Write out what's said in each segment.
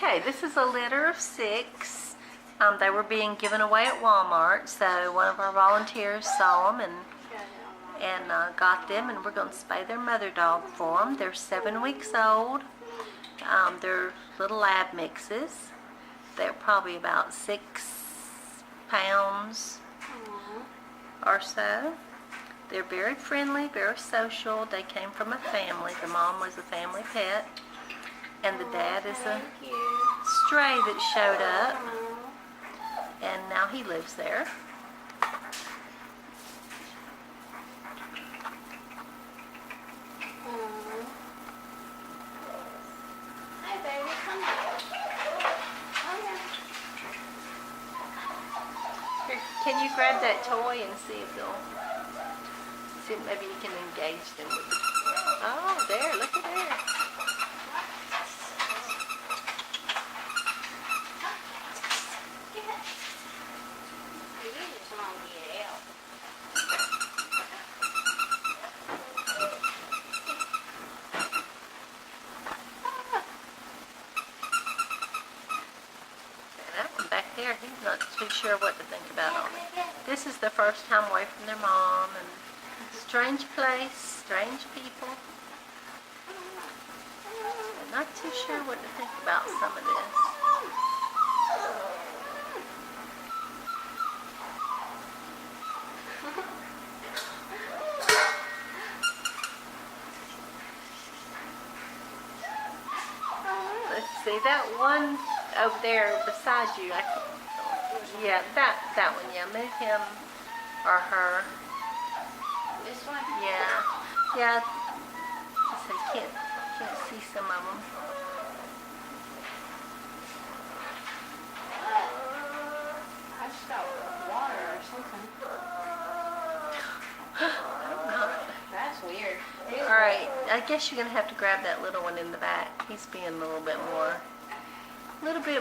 Okay, this is a litter of 6. They were being given away at Walmart, so one of our volunteers saw them and got them, and we're going to spay their mother dog for them. They're 7 weeks old. They're little lab mixes. They're probably about 6 pounds or so. They're very friendly, very social. They came from a family. The mom was a family pet, and the dad is a stray that showed up, and now he lives there. Hi, baby, come here. Here, can you grab that toy and see if maybe you can engage them with it? Oh, there, look at there. That one back there, he's not too sure what to think about on it. This is the first time away from their mom, and strange place, strange people. I'm not too sure what to think about some of this. Let's see, that one over there beside you. Yeah, that one. Yeah, move him or her. This one? Yeah, yeah. So you can't see some of them. I just got water or something. I don't know. That's weird. All right, I guess you're gonna have to grab that little one in the back. He's being a little bit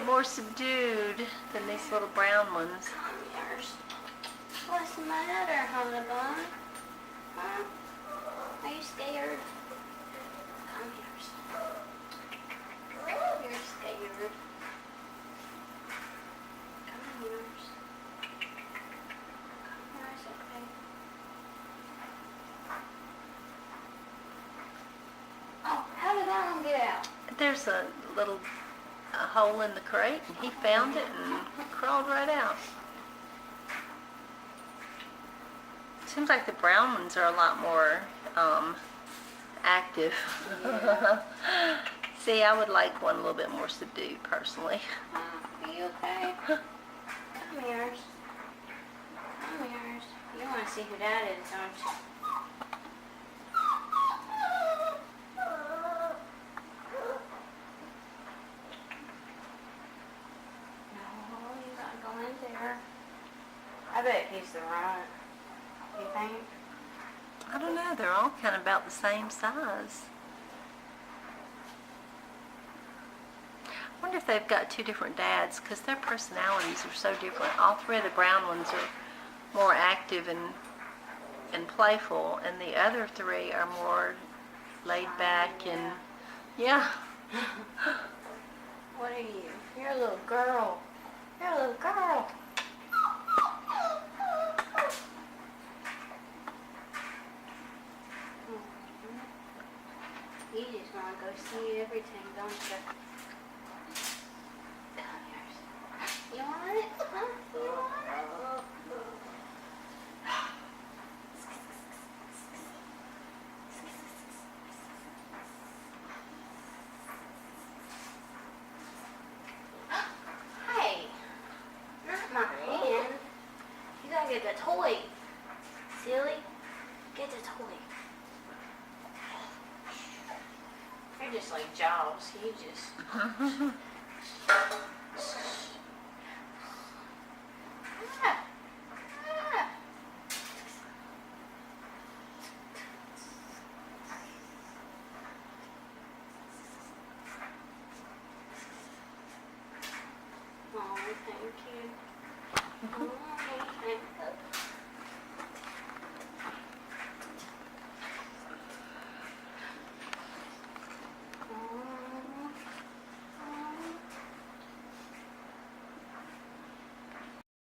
more subdued than these little brown ones. What's the matter, honey bun? Huh? Are you scared? Come here. You're scared. Come here. It's okay. Oh, how did that one get out? There's a little hole in the crate, and he found it and crawled right out. Seems like the brown ones are a lot more active. Yeah. See, I would like one a little bit more subdued, personally. Are you okay? Come here. Come here. You want to see who that is, don't you? No, you gotta go in there. I bet he's the runt. You think? I don't know, they're all kind of about the same size. I wonder if they've got 2 different dads, because their personalities are so different. All 3 of the brown ones are more active and playful, and the other 3 are more laid back and, yeah. What are you? You're a little girl. You're a little girl. You just want to go see everything, don't you? Come here. You want it? Huh? You want it? Hey, not my hand. You gotta get the toy. Silly. Get the toy. You're just like Jaws. You just. Oh, thank you.